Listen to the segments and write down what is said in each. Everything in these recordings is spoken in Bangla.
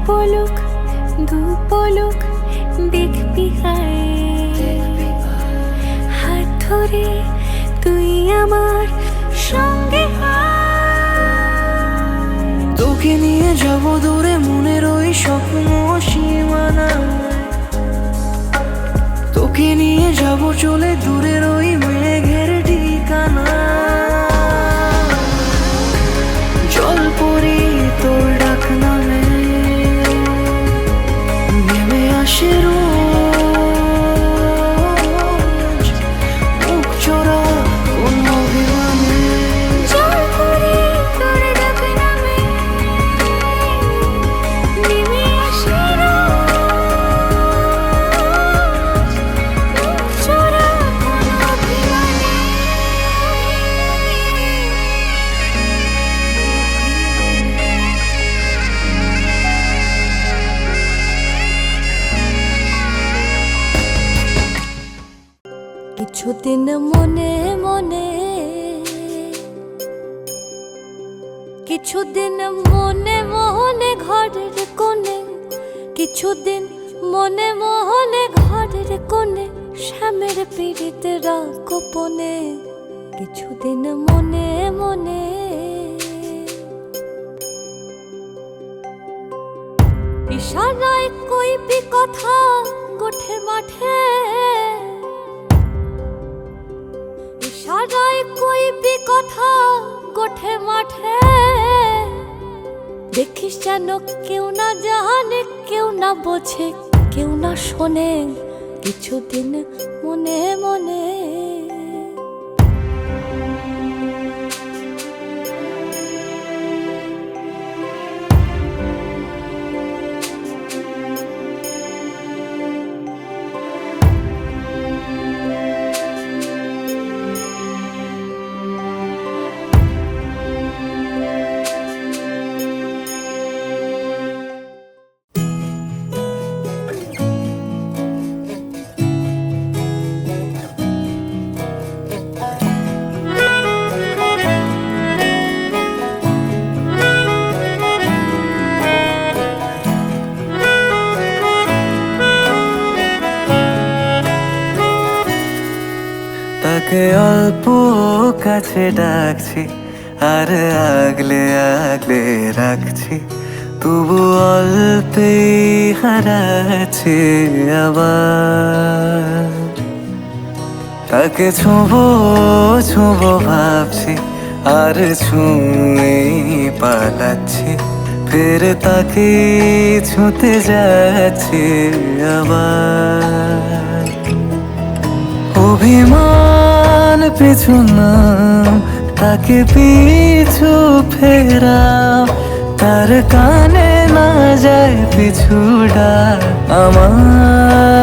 পলক দু পলক দেখবি হায়, হাত ধরে তুই আমার সঙ্গে তোকে নিয়ে যাব দূরে মনের ওই স্বপ্ন সীমানা, তোকে নিয়ে যাব চলে দূরের ওই মেঘের ঠিকানা। জল পরি তোর ডাক নামে নেমে আসে রোজ, মুখ চোরা কোন অভিমানে। জল পরি তোর ডাক নামে নেমে আসে রোজ, মুখ চোরা কোন অভিমানে। কিছুদিন মনে মনে, কিছুদিন মনে মনে ঘরের কোণে, কিছুদিন মনে মনে ঘরের কোণে শ্যামের পীড়িতে রাগ গোপনে। কিছুদিন মনে মনে ইশারায় কইবি কথা গোঠে মাঠে, ইশারায় কইবি কথা গোঠে মাঠে। দেখিস যেন কেউ না জানে, কেউ না বোঝে, কেউ না শোনে। কিছুদিন মনে মনে তাকে অল্প কাছে ডাকছি আর আগলে আগলে রাখছি, তবু অল্পে হারাচ্ছি আবার। তাকে ছোঁবো ছোঁবো ভাবছি আর ছুঁয়ে পালাচ্ছি, ফের তাকে ছুঁতে যাচ্ছি আবার। অভিমান পিছু না তাকে পিছু ফেরা, তার কানে না যায় পিছুডা আমার।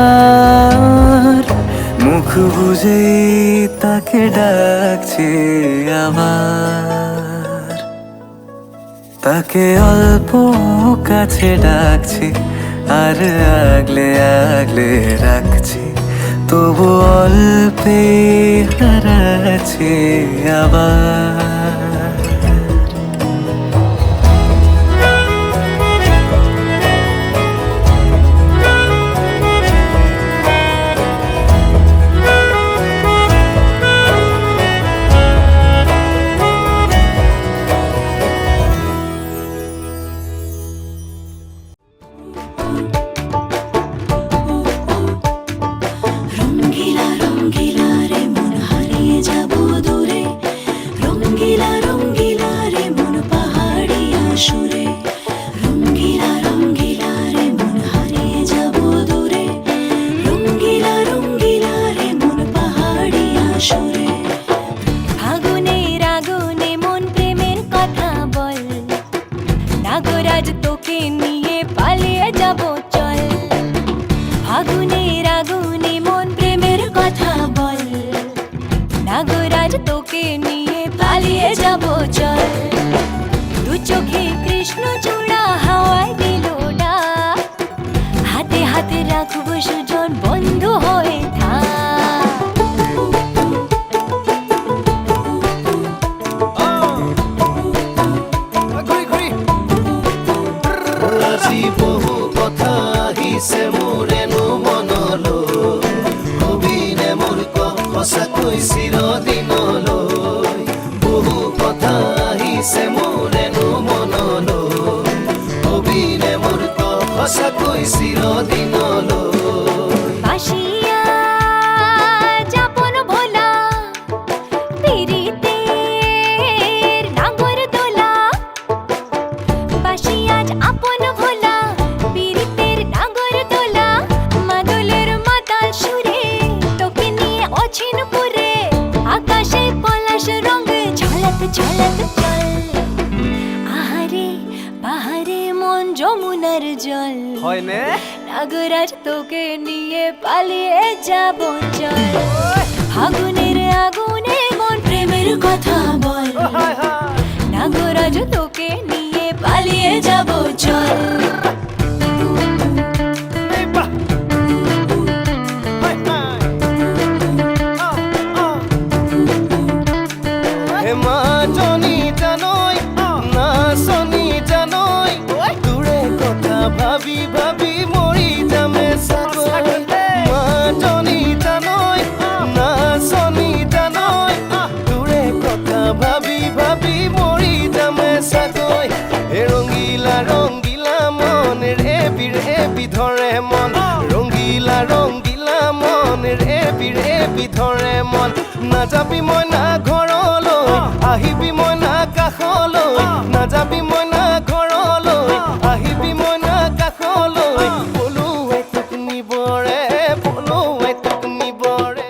মুখ বুঝেই তাকে ডাকছি আবার। তাকে অল্প কাছে ডাকছি আর আগলে আগলে রাখছি, তবু অল্পে হারাচ্ছি আবার। নাগরাজ তোকে নিয়ে পালিয়ে যাব চল, ফাগুনের আগুনে মন প্রেমের কথা বল। নাগরাজ তোকে নিয়ে পালিয়ে যাব চল, দু চোখে কৃষ্ণ চূড়া হাওয়ায় দিল ডাক। হাতে হাতে রাখবো সুজন বন্ধু হয়ে থাক। আজি বহু কথা আহিছে মোৰেনো মনলৈ কবিনে মোৰ সঁচাকৈ চিৰদিনলৈ বহু কথা আহিছে মোৰেনো মনলৈ কবিনে মোৰ সঁচাকৈ চিৰদিনলৈ বাসিয়া যাপন ভোলা পিরিতের নাগর দোলা বাসিয়া আপন ভোলা পিরিতের নাগর দোলা মাদলের মাতাল সুরে তোকে নিয়ে অছিন পুরে আকাশে পলাশ রঙ ঝলক ঝলক চল আহারে বাহারে মন যমুনার জল হয়নে নাগরাজ তোকে নিয়ে পালিয়ে যাব চল ফাগুনের আগুনে মন প্রেমের কথা বল নাগরাজ তোকে নিয়ে পালিয়ে যাব চল হেমা জনি জানই না শনি জানই দূরে কথা ভাবি ভাবি মরি যামে সাগর মা জনি জানই না শনি জানই দূরে কথা ভাবি ভাবি মরি যামে সাগর হে রঙ্গিলা রঙ্গিলা মন রে বিধরে মন রঙ্গিলা রঙ্গিলা মন রে বিধৰে মন নাযাবি মই না ঘৰলৈ আহিবি মই না কাষলৈ নাযাবি মই না ঘৰলৈ আহিবি মই না কাষলৈ পলুৱাই তোক নিবৰে পলুৱাই তোক নিবৰে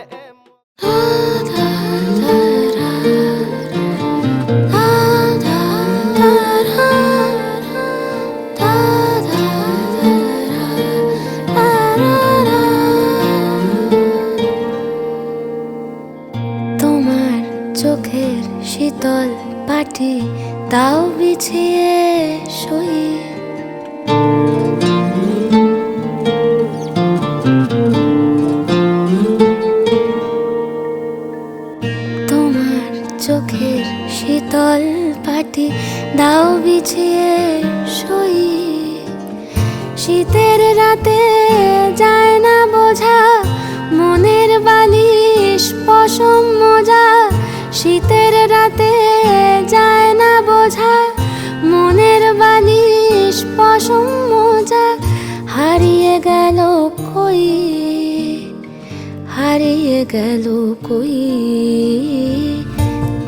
তোমার চোখের শীতল পাটি তাও বিছিয়ে শুই তোমার চোখের শীতল পাটি দাও বিছিয়ে শুই শীতের রাতে যায় না বোঝা মনের বালিশ পশম মোজা শীতের রাতে যায় না বোঝা মনের বালিশ পশম মোজা হারিয়ে গেল কই হারিয়ে গেল কই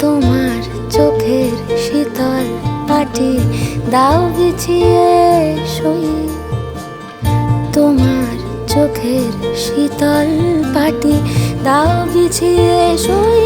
তোমার চোখের শীতল পাটি দাও বিছিয়ে শুই তোমার চোখের শীতল পাটি দাও বিছিয়ে শুই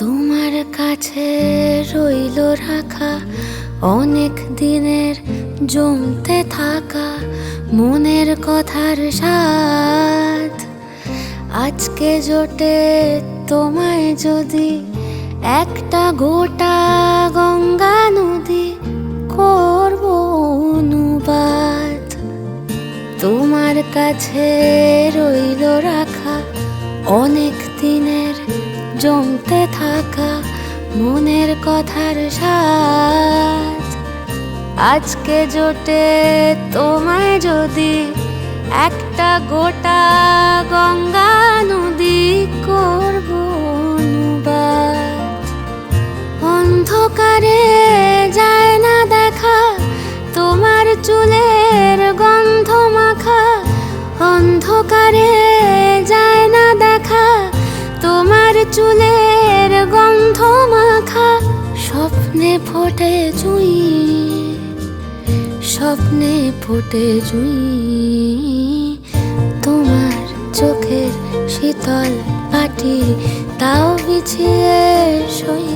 তোমার কাছে রইল রাখা অনেক দিনের জমতে থাকা মনের কথার স্বাদ আজকে জোটে তোমায় যদি একটা গোটা গঙ্গা নদী করব অনুবাদ তোমার কাছে রইল রাখা অনেক দিনের জমতে থাকা মনের কথার স্বাদ আজকে জোটে তোমায় যদি একটা গোটা গঙ্গা নদী করব অনুবাদ অন্ধকারে যায় না দেখা তোমার চুলের গন্ধ মাখা অন্ধকারে যায় না দেখা তোমার চুলের গন্ধ মাখা স্বপ্নে ফোটে জুঁই স্বপ্নে ফোটে জুঁই তোমার চোখের শীতল পাটি তাও বিছিয়ে শুই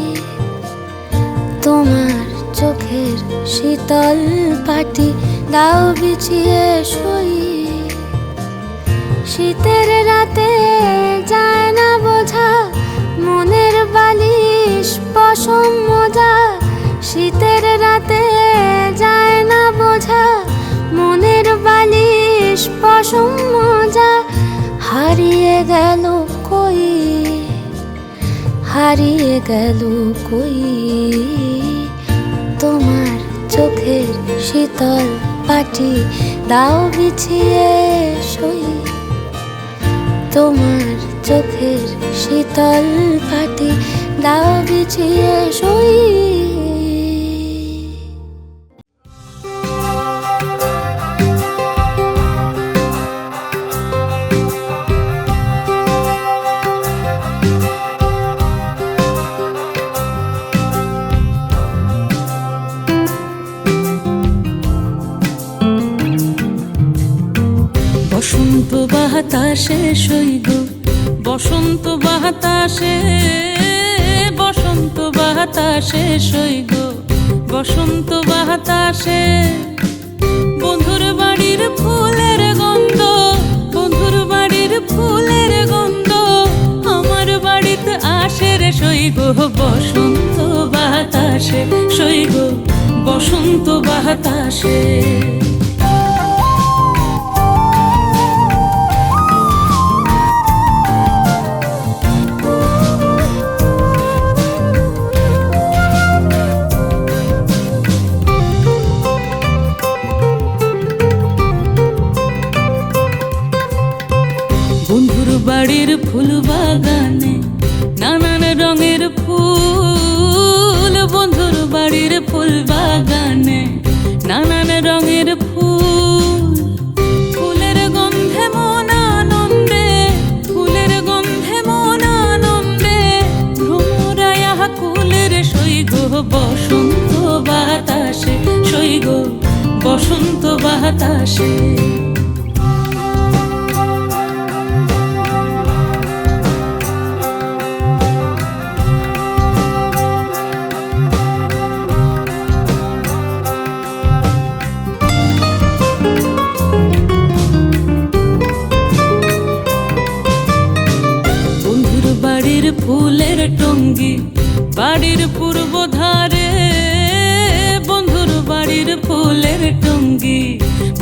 তোমার চোখের শীতল পাটি দাও বিছিয়ে শুই। শীতের রাতে যায় না বোঝা, মনের বালিশ পশম মোজা। শীতের রাতে যায় না বোঝা, মনের বালিশ পশম মোজা। হারিয়ে গেল কই, হারিয়ে গেল কই তোমার চোখের শীতল পাটি দাও বিছিয়ে শুই। তোমার চোখের শীতল পাটি দাও বিছিয়ে শুই। বসন্ত বাতাসে সইগ, বসন্ত বাতাসে, বসন্ত বাতাসে সইগ, বসন্ত বাতাসে। বন্ধুর বাড়ির ফুলের গন্ধ, বন্ধুর বাড়ির ফুলের গন্ধ আমার বাড়িতে আসে রে সইগ। বসন্ত বাতাসে সইগ, বসন্ত বাতাসে। বন্ধুর বাড়ির ফুল বাগানে নানান রঙের ফুল, বন্ধুর বাড়ির ফুল বাগানে নানান রঙের ফুল। ফুলের গন্ধে মন আনন্দে, ফুলের গন্ধে মন আনন্দে ভ্রমরায়া কুলের সইগ। বসন্ত বাতাসে সইগ, বসন্ত বাতাসে। ফুলের টঙ্গি বাড়ির পূর্ব ধারে, বন্ধুর বাড়ির ফুলের টঙ্গি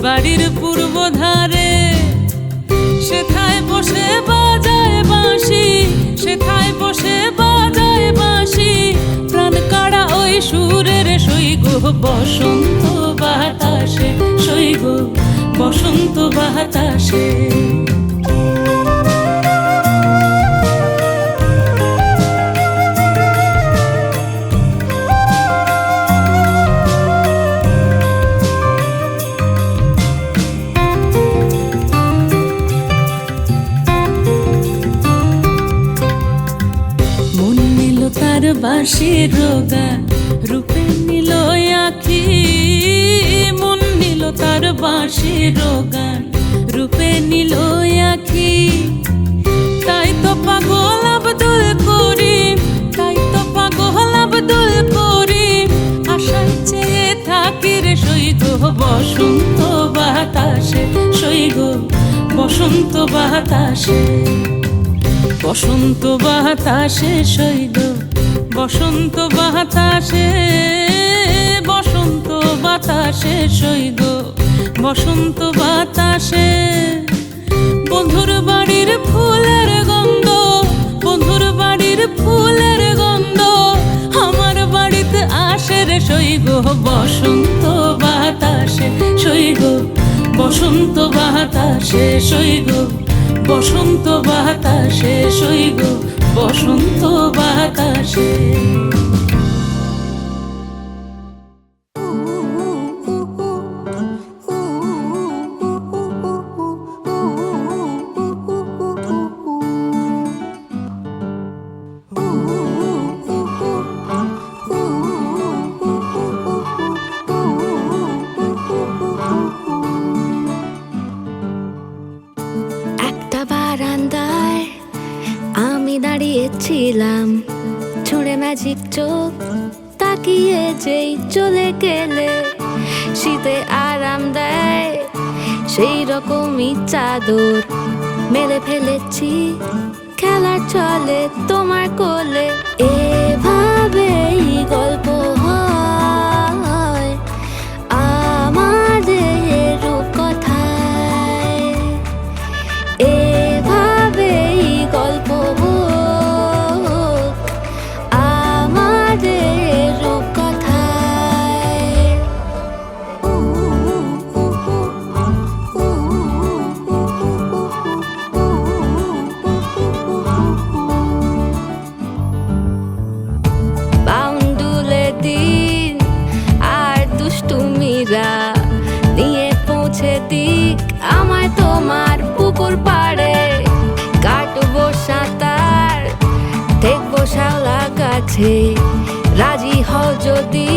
বাড়ির পূর্ব ধারে। সেথায় বসে বাজায় বাঁশি, সেথায় বসে বাজায় বাঁশি প্রাণ কাড়া ওই সুরের সইগ। বসন্ত বাতাসে সইগ, বসন্ত বাতাসে। তার বাঁশির গান রূপে নিল আখি, মন নিল তার বাঁশির গান রূপে নিল আখি। তাই তো পাগল আব্দুল করিম, তাই তো পাগল আব্দুল করিম আশায় চেয়ে থাকি রে সইগ। বসন্ত বাতাসে সইগ, বসন্ত বাতাসে। বসন্ত বাতাসে সইগ, বসন্ত বাতাসে, বসন্ত বাতাসে সইগ, বসন্ত বাতাসে। বন্ধুর বাড়ির ফুলের গন্ধ, বন্ধুর বাড়ির ফুলের গন্ধ আমার বাড়িতে আসে রে সইগ। বসন্ত বাতাসে সইগ, বসন্ত বাতাসে সইগ, বসন্ত বাতাসে সইগ, বসন্ত বাতাসে। দাঁড়িয়েছিলাম ছুঁড়ে ম্যাজিক চোখ তাকিয়ে যেই চলে গেলে শীতে আরাম দেয় সেই রকমই চাদর মেলে ফেলেছি খেলার চলে তোমার কোলে। এভাবেই গল্প হয় আমাদের রূপকথায়, এভাবেই গল্প হোক আমাদের রূপকথায়। বাউন্ডুলে দিন আর দুষ্টুমিরা নিয়ে পৌঁছে দিক আমায় তোমার পুকুর পাড়ে। কাটবো সাঁতার দেখবো শাওলা গাছে, রাজি হও যদি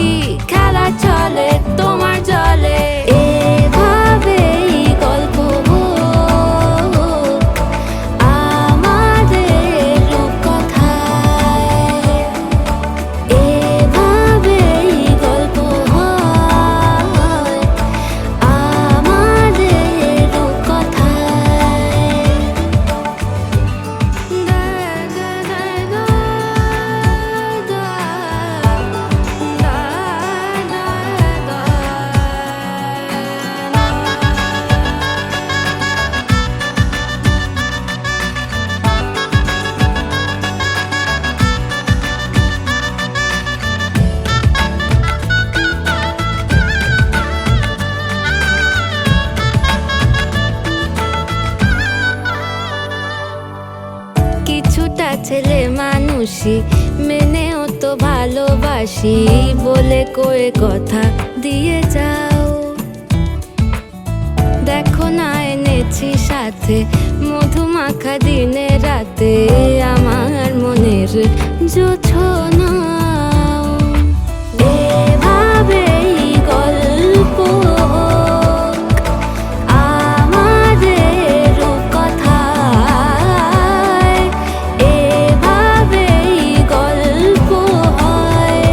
খেলা চলে তোমার জলে। এভাবেই গল্প হোক আমাদের রূপকথায়, এভাবেই গল্প হয় আমাদের রূপকথায়। কিছুটা ছেলে মানুষই মেনেও তো ভালোবাসি বলে কয়ে কথা দিয়ে যাও। দেখো না এনেছি সাথে মধুমাখা দিনে রাতে আমার মনের জোছনা। এভাবেই গল্প হোক আমাদের রূপকথায়, এভাবেই গল্প হয়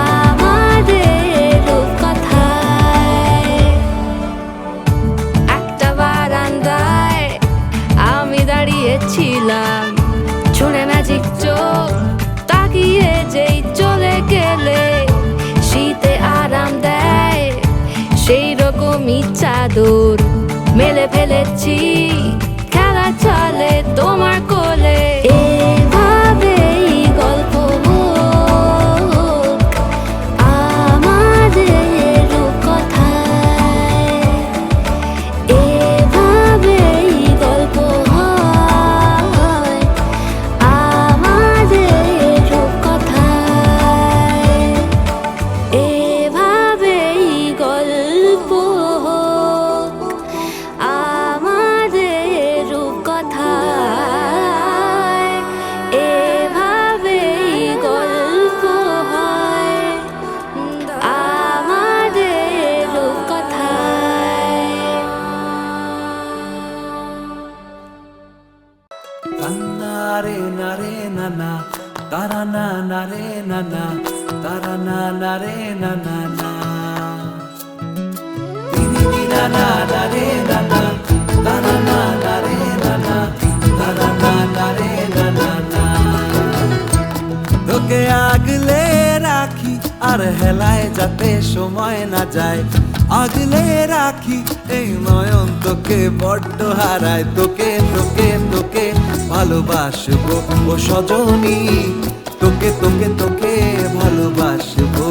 আমাদের রূপকথায়। একটা বারান্দায় আমি দাঁড়িয়েছিলাম, ছুঁড়ে ম্যাজিক চোখ তাকিয়ে যেই চলে গেলে শীতে আরাম দেয় সেই রকমই চাদর মেলে ফেলেছি খেলা চলে তোমার কোলে। এভাবেই গল্প হোক আমাদের রূপকথায়, এভাবেই গল্প হয় আমাদের রূপকথায়, এভাবেই গল্প হোক আমাদের রূপকথায়, এভাবেই গল্প হয় আমাদের রূপকথায়। নারে নারে নানা তারা না নারে নানা তারা না নারে নানা না দিদি নানা নারে নানা তারা না নারে নানা তারা না নারে নানা না। তোকে আগলে রাখি আর হেলায় যাতে সময় না যায়, আগলে রাখি এই নয়ন তোকে বড্ড হারায়। তোকে তোকে তোকে ভালোবাসবো ও সজনী, তোকে তোকে তোকে ভালোবাসবো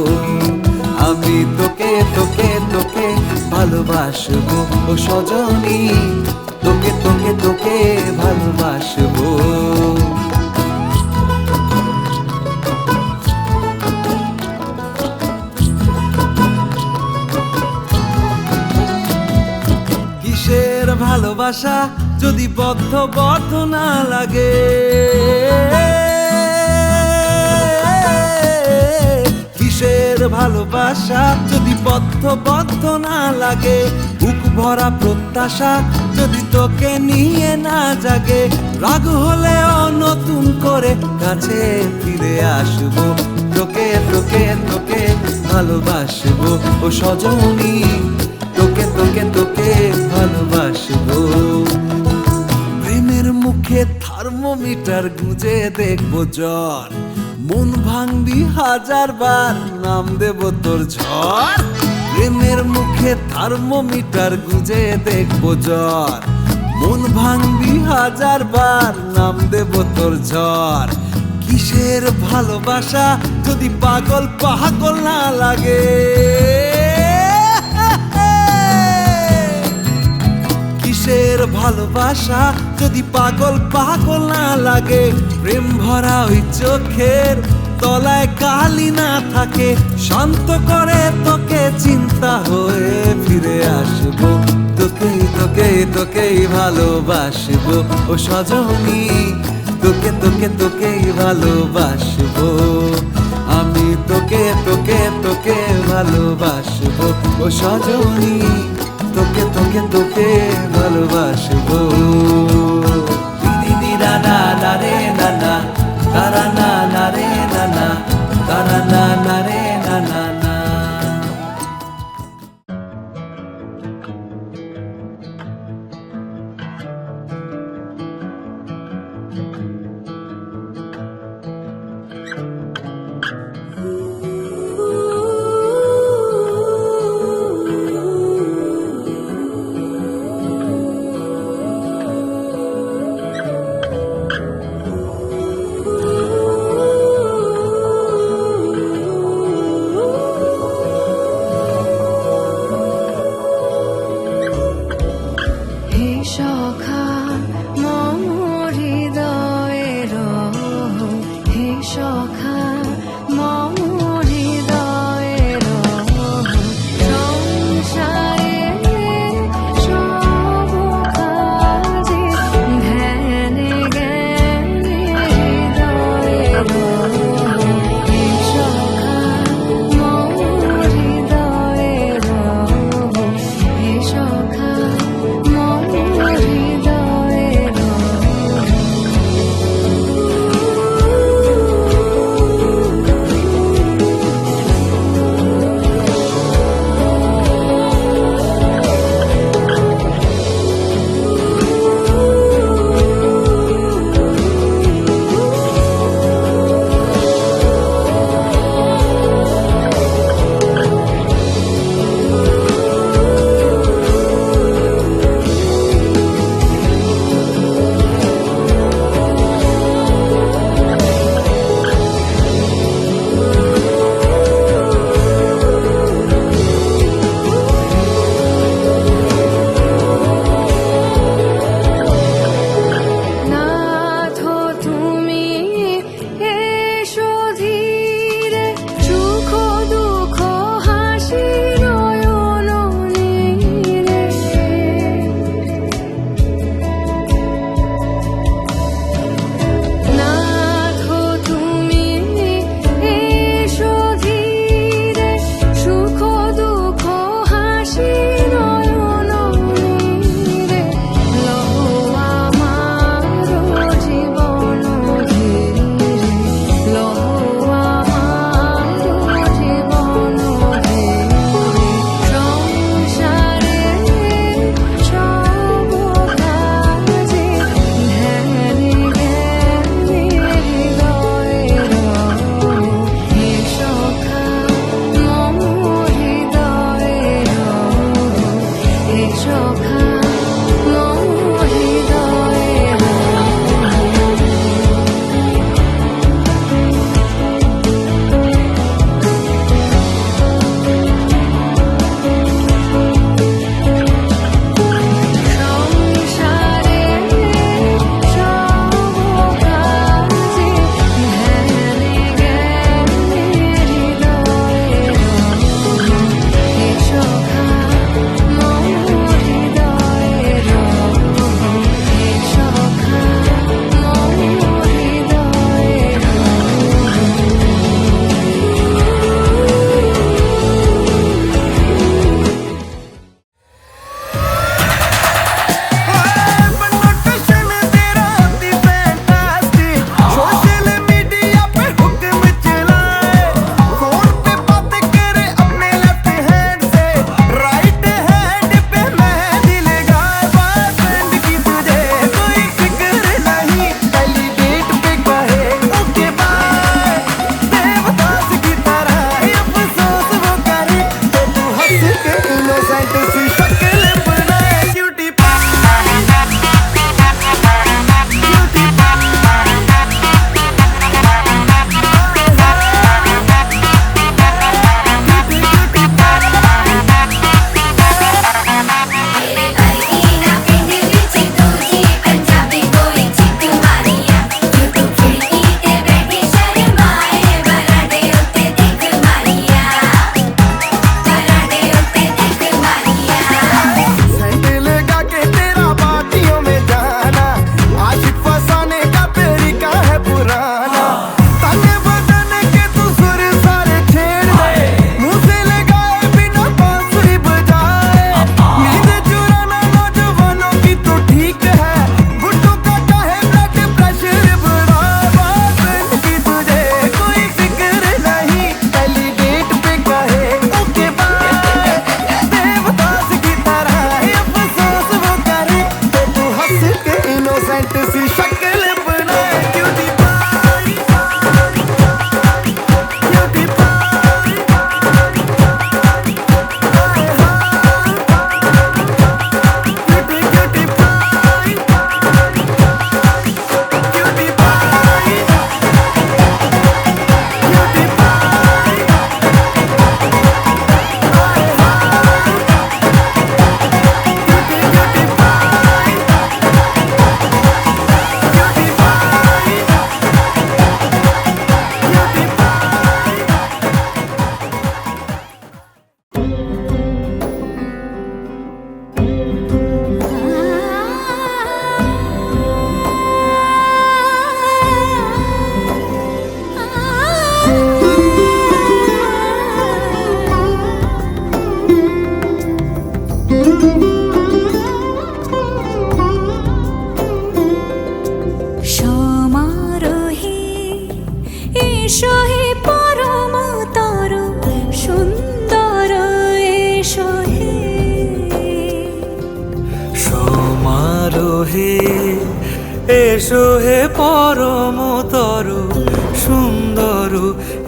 আমি, তোকে তোকে তোকে ভালোবাসবো ও সজনী, তোকে তোকে তোকে ভালোবাসবো। কিসের ভালোবাসা যদি বদ্ধ বদ্ধ না লাগে, কিসের ভালোবাসা যদি বদ্ধ বদ্ধ না লাগে, বুক ভরা প্রত্যাশা যদি তোকে নিয়ে না জাগে, রাগ হলেও নতুন করে কাছে ফিরে আসবো তোকে তোকে তোকে ভালোবাসবো ও সজনী, তোকে তোকে তোকে ভালোবাসবো। প্রেমের মুখে থার্মোমিটার গুঁজে দেখবো জ্বর, মন ভাঙবি 1000 বার নাম দেব তোর ঝড়। প্রেমের মুখে থার্মোমিটার গুঁজে দেখবো জ্বর, মন ভাঙবি 1000 বার নাম দেব তোর ঝড়। কিসের ভালোবাসা যদি পাগল পাগল না লাগে, কিসের ভালোবাসা যদি পাগল পাগল না লাগে। প্রেম ভরা ওই চোখের তলায় কালি না থাকে, শান্ত করে তোকে চিন্তা হয়ে ফিরে আসবো। তোকেই তোকেই তোকেই ভালোবাসবো ও সজনী, তোকে তোকে তোকেই ভালোবাসবো আমি, তোকে তোকে তোকে ভালোবাসবো ও সজনী, তোকে তোকে তোকে ভালোবাসবো। দিদি না না না রে না না, তারা না না রে না না, তারা না না রে না না না।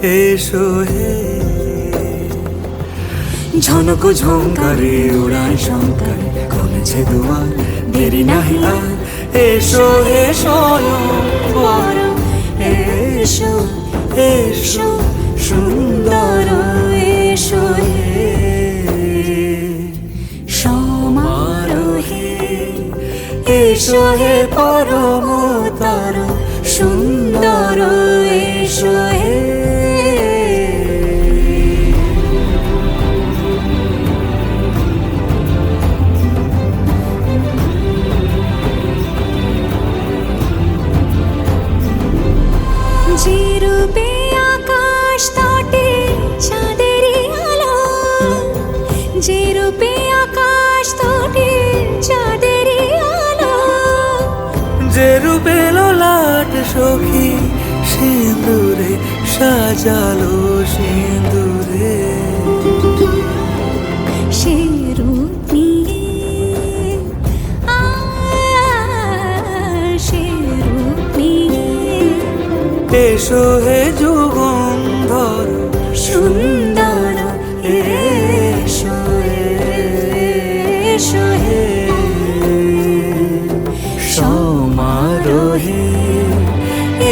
এসো হে ঝনক ঝঙ্কারে উড়ায় শঙ্কার কমেছে দুয়ার দেরি নাহি আর এসো হে স্বয়ংবর এসো এসো সুন্দর এসো হে সমারোহে এসো হে পরমতর সুন্দর এসো হে যে রূপে আকাশ তটে চাঁদেরই আলো, যে রূপে আকাশ তটে চাঁদেরই আলো, যে রূপে ললাট সখী সিঁদুরে সাজালো সিঁদুরে সে রূপ নিয়ে সে রূপ নিয়ে এসো হে যুগন্ধর সুন্দর এসো এসো হে সমারোহে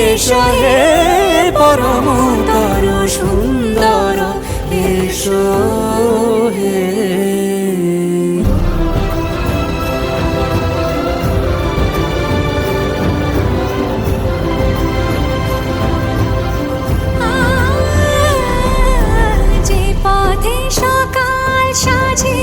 এসো হে পরমতর সুন্দর এসো হে যে পথে সকাল সাজে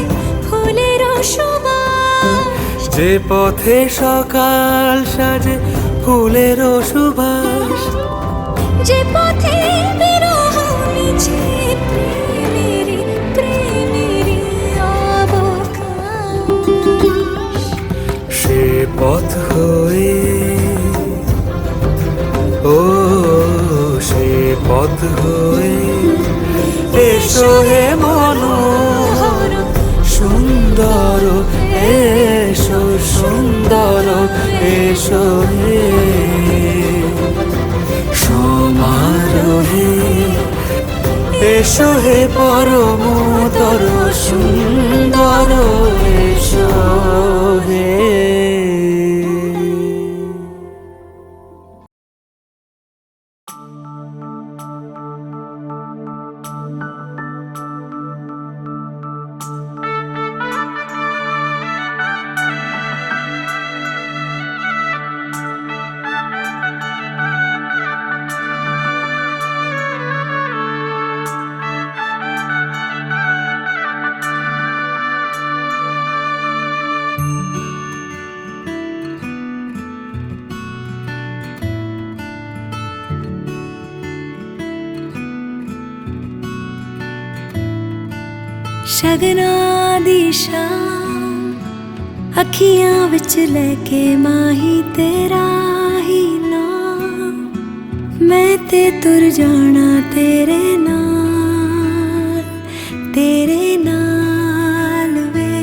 ফুলের সুবাস, যে পথে সকাল সাজে ফুলের সুবাস, যে পথে বিরহ মিছে প্রেমেরই প্রেমেরই অবকাশ, সে পথ হয়ে ও সে পথ হয়ে এসো হে মনোহর সুন্দর এসো সুন্দর এসো হে সমারোহে এসো হে পরমতর সুন্দর এসো হে ਸ਼ਗਨਾ ਦੀ ਸ਼ਾਮ ਅੱਖੀਆਂ ਵਿੱਚ ਲੈ ਕੇ ਮਾਹੀ ਤੇਰਾ ਹੀ ਨਾਮ, ਮੈਂ ਤੇ ਤੁਰ ਜਾਣਾ ਤੇਰੇ ਨਾਲ ਵੇ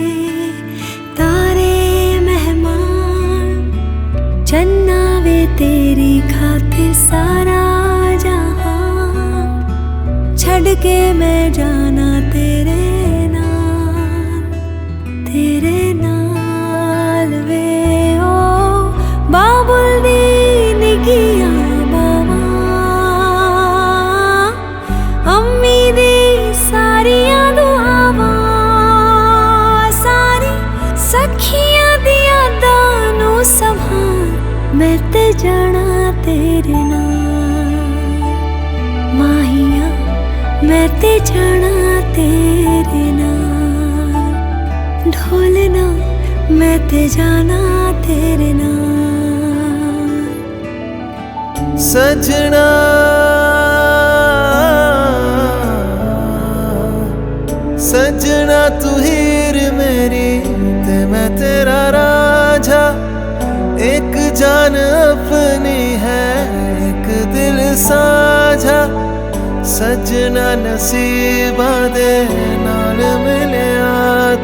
ਤਾਰੇ ਮਹਿਮਾਨ ਚੰਨਾ ਵੇ ਤੇਰੀ ਖਾਤਿਰ ਸਾਰਾ ਜਹਾਂ ਛੱਡ ਕੇ ਮੈਂ ਜਾਣਾ ਤੇਰੇ ਨਾਲ ਵੇ ਓ ਬਾਬੁਲ ਦੀ ਨਿੱਕੀਆਂ ਬਾਵਾਂ ਅੰਮੀ ਦੀ ਸਾਰੀਆਂ ਦੁਆਵਾਂ ਸਾਰੀ ਸਖੀਆਂ ਦੀ ਯਾਦਾਂ ਨੂੰ ਸੰਭਾਲ ਮੈਂ ਤੇ ਜਾਣਾ ਤੇਰੇ ਨਾਲ ਮਾਹੀਆਂ ਮੈਂ ਤੇ ਜਾਣਾ ਤੇਰੇ ਨਾਲ ढोलना मैं ते जाना तेरे नाल सजना सजना तू हीर मेरी ते मैं तेरा राजा, एक जान अपनी है एक दिल साझा, सजना नसीबा दे नाल मिलिया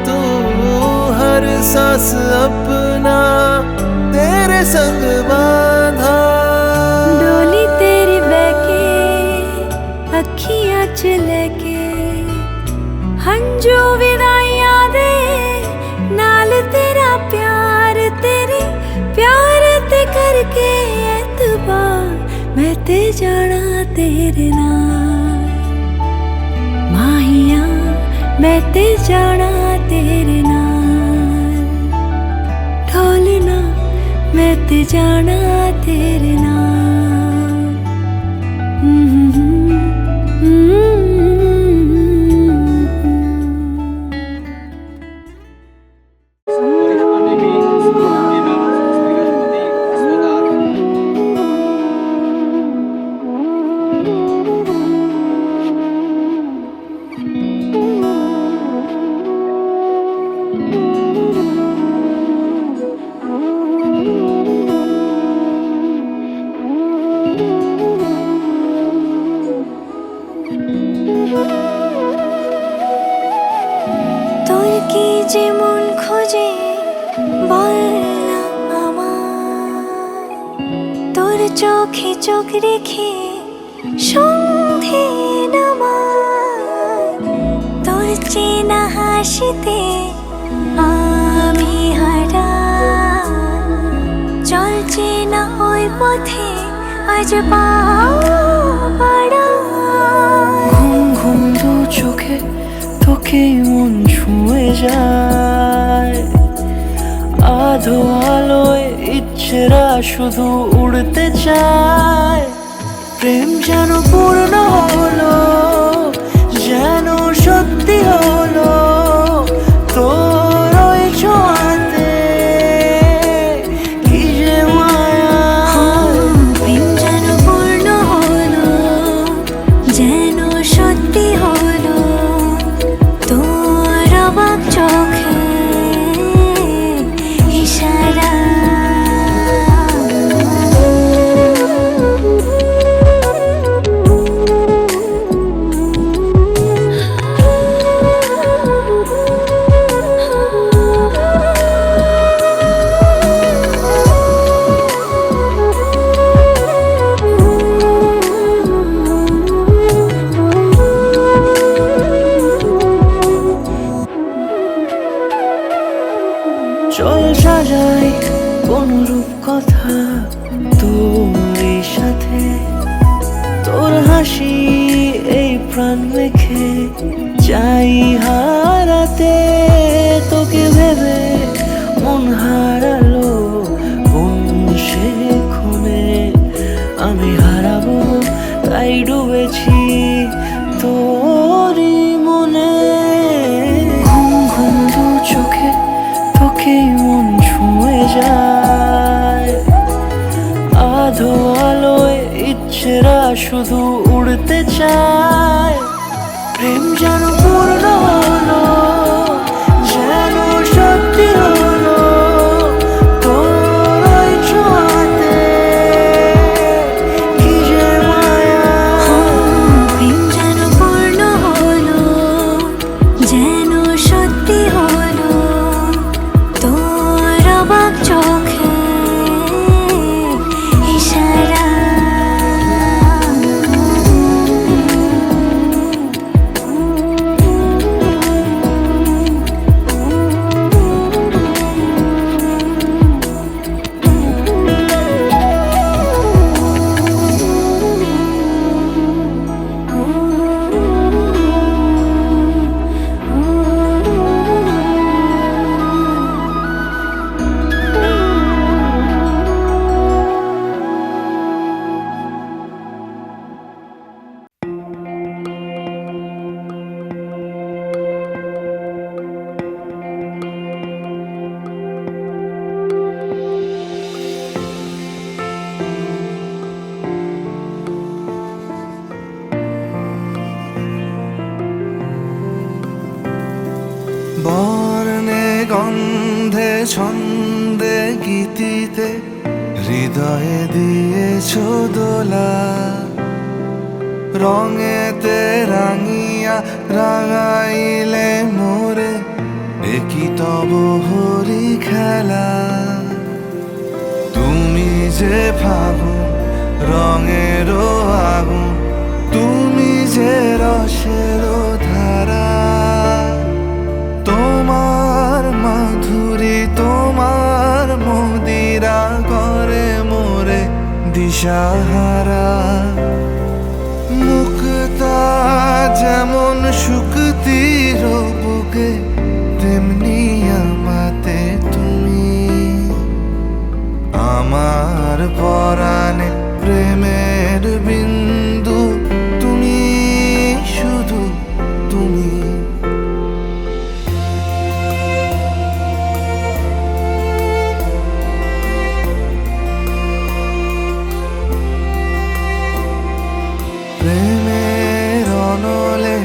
तू हर सांस अपना तेरे संग बांधा डोली तेरी बहके कुछ लेके हंजू विदाइया दे नाल तेरा प्यार तेरे प्यार ते करके एतबार मैं ते जाना तेरे नाल माहिया मैं ते जाना तेरे नाल ढोलना मैं ते जाना तेरे नाल যেমন খোঁজে বল না আমায় তোর চোখে চোখ রেখে সন্ধে নামায় তোর চেনা হাসিতে আমি হারাই চলছে না ওই পথে আজ পা বাড়াই ঘুম ঘুম দু চোখে তোকে মন ছুঁয়ে যায় আধো আলোয় ইচ্ছেরা শুধু উড়তে চায় প্রেম যেন পূর্ণ হলো যেন সত্যি হলো তোর ওই ছোঁয়াতে কি যে মায়া প্রেম যেন পূর্ণ হলো যেন সত্যি হলো তোর অবাক চোখে ইশারা চল সাজাই কোনরূপ কথা তোর সাথে তোর হাসি এই প্রাণ মেখে চাই হারাতে তোকে ভেবে মন হারালো কোন সে ক্ষণে আমি হারাবো তাই ডুবেছি তোরই মনে ঘুম ঘুম দু চোখে তোকেই মন ছুঁয়ে যায় আধো আলোয় ইচ্ছেরা শুধু উড়তে চায় প্রেম যেন পূর্ণ হলো যেন সত্যি হলো তোর ওই ছোঁয়াতে কি যে মায়া প্রেম যেন পূর্ণ হলো যেন সত্যি হলো তোর অবাক চোখে ইশারা বর্ণে গন্ধে ছন্দে গীতিতে হৃদয়ে দিয়েছ দোলা রঙেতে রাঙিয়া রাঙাইলে মোরে একই তব হরি খেলা তুমি যে ফাগুন রঙেরও আগুন তুমি যে রস দিশাহারা। মুক্তা যেমন শুকতির বুকে, তেমনি আমাতে তুমি। আমার পরাণে প্রেমের বিন্দু, তুমি শুধু তুমি। প্রেমের অনলে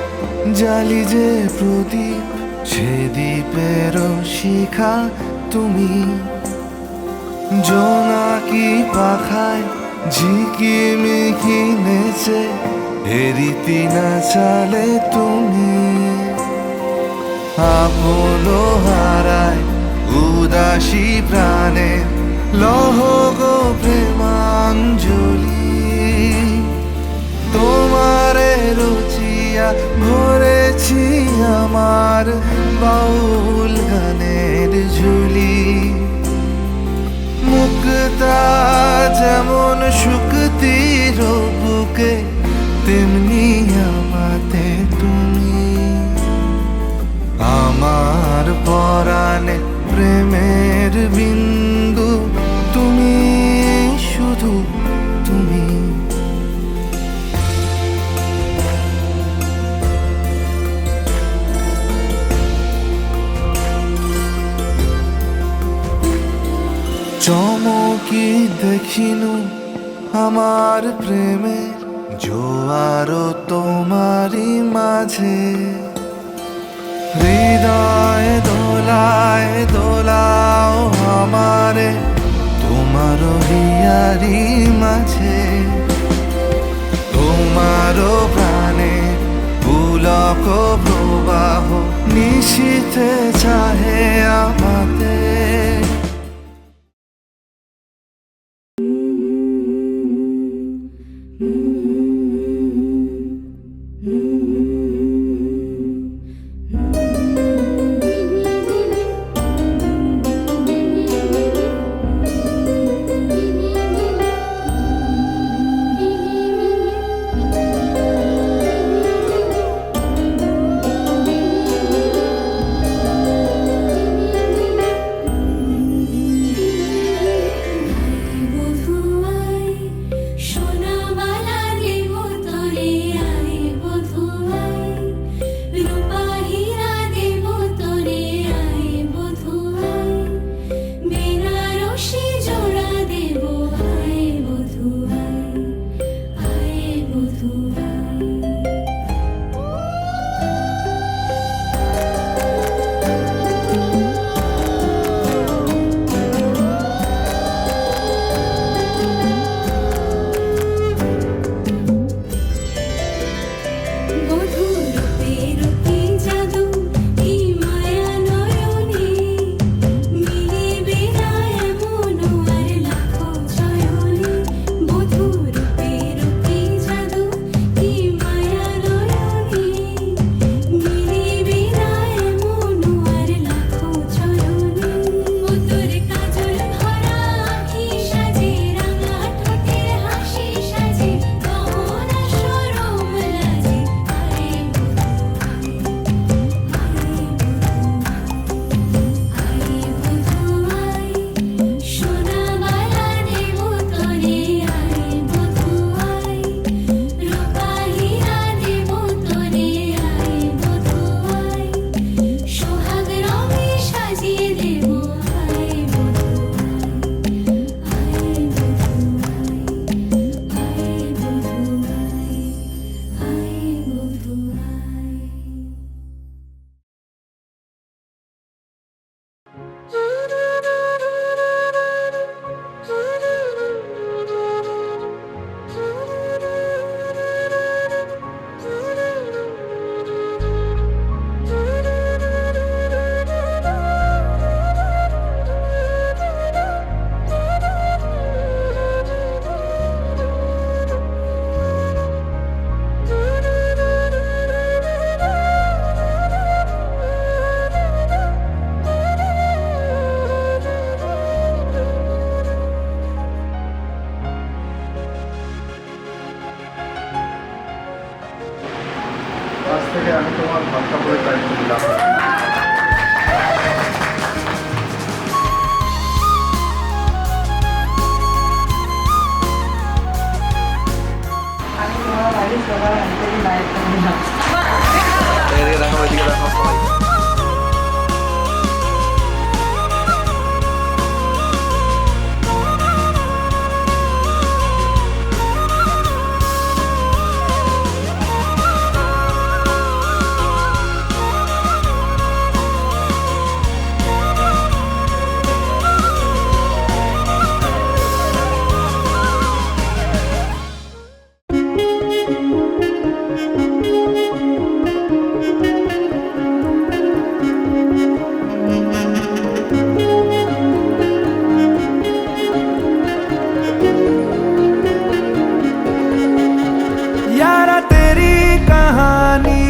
জালি যে প্রদীপ, সে দ্বীপের শিখা তুমি। জোনাকি পাখায় ঝিকিমিকি নেচে, এরিতি না চালে তুমি। আপন হারায় উদাসী প্রাণে, লহ গো প্রেমাঞ্জলি। তোমারে রুচিয়া ভরেছি আমার বাউল গানের ঝুলি। মুক্তা যেমন শুকতির বুকে, তেমনি আমাতে তুমি। আমার পরাণে প্রেমের বিন্দু, তুমি শুধু তুমি। চমকি দেখিনু আমার প্রেমের জোয়ার তোমারই মাঝে। হৃদয় দোলায় দোলাও আমারে তোমার হিয়ারি মাঝে। তোমার প্রাণে পুলক প্রবাহ, নিশীথে চাহে আমাতে। এদিকে দেখো, এদিকে দেখো সবাই। यारा तेरी कहानी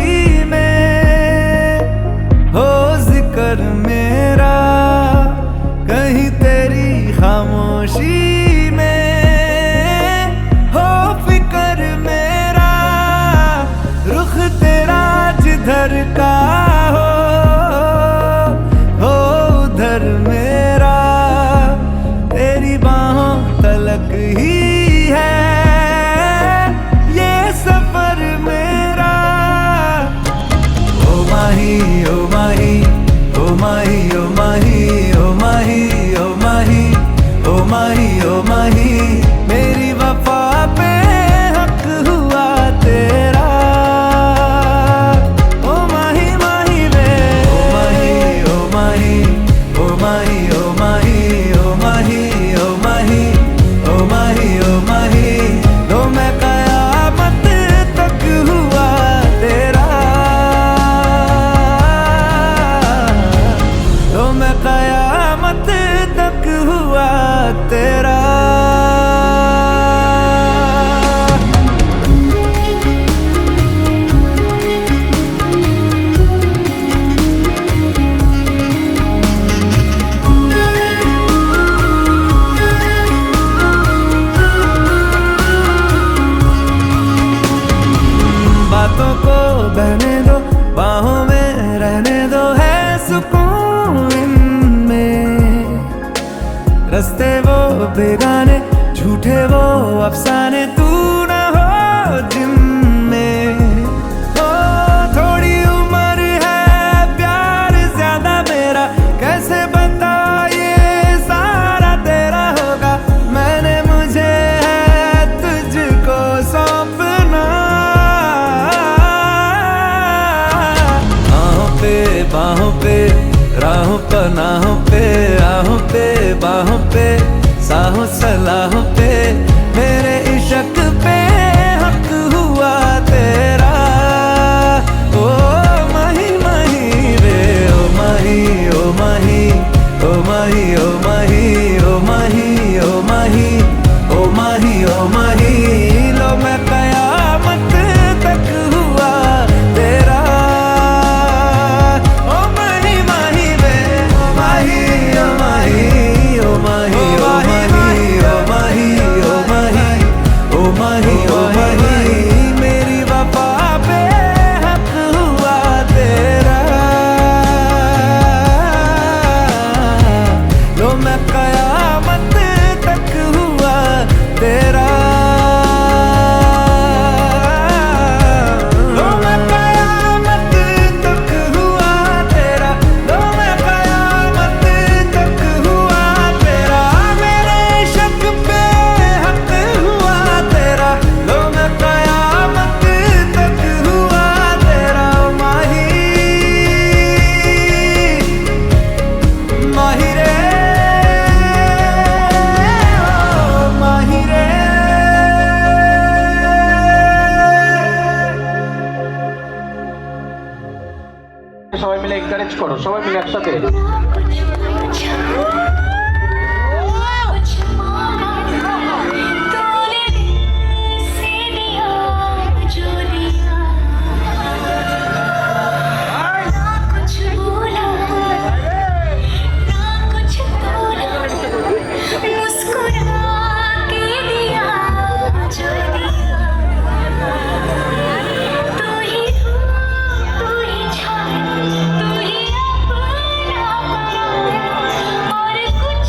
में हो जिक्र मेरा, कहीं तेरी खामोशी में हो फिक्र मेरा, रुख तेरा जिधर का हो उधर मेरा, तेरी बाहों तलक ही है ये सफर मेरा। ओ माही ओ माही ओ माही ओ माही ओ माही ओ माही ओ माही ओ माही, मेरी वफा पे हक हुआ तेरा। ओ माही माही वे ओ माही ओ माही ओ माही ओ माही ओ माही ओ माही ओ माही ओ माही, तो मैं कयामत तक हुआ तेरा, तो मैं कयामत तक हुआ तेरा। बातों को बहने दो, बाहों में रहने दो, है सुकून इनमें। रस्ते वो बेगाने, झूठे वो अफसाने, तू न हो जिनमें। ओ थोड़ी उम्र है, प्यार ज्यादा मेरा, कैसे बता ये सारा तेरा होगा। मैंने मुझे है तुझको सौंपना, बाहों पे राहों पनाहों पे, राहों पे बाहों पे, साहों सलाहों पे, मेरे इश्क पे हक हुआ तेरा। ओ माही माही रे ओ माही ओ माही ओ माही ओ माही ओ माही ओ माही ओ माही ओ माही, लो मैं कयामत तक हुआ तेरा। मेरी वफा पे हक हुआ तेरा, लो मैं कयामत तक हुआ तेरा, लो मैं कयामत तक हुआ तेरा, लो मैं कयामत तक हुआ तेरा, मेरे इश्क पे हक हुआ तेरा, लो मैं कयामत तक हुआ तेरा। माही माही रे ओ माही रे। সবাই মিলে এনকারেজ করো, সবাই মিলে একসাথে। और कुछ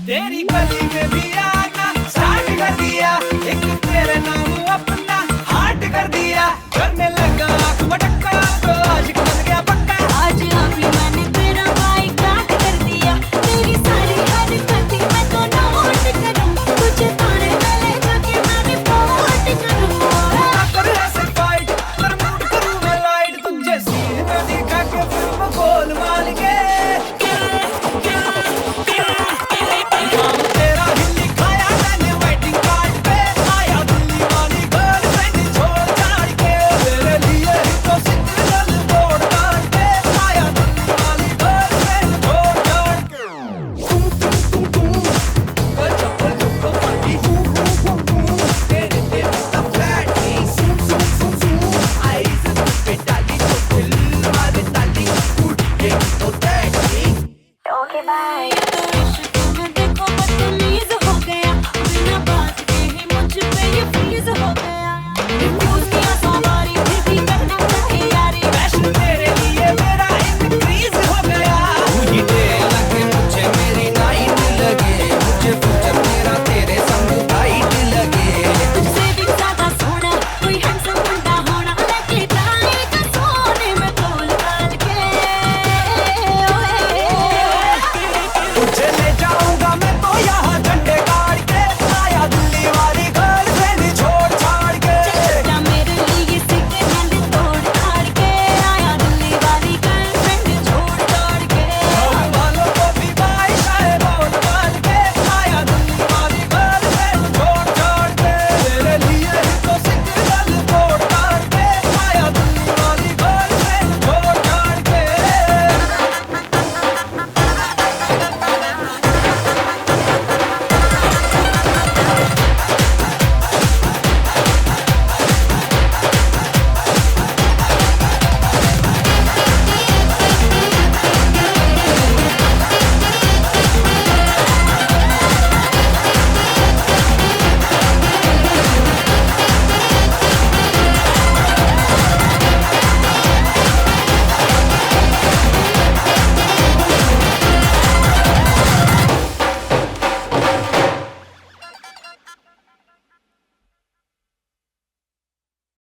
तेरी गली में भी आना स्टार्ट कर दिया एक तेरे नाम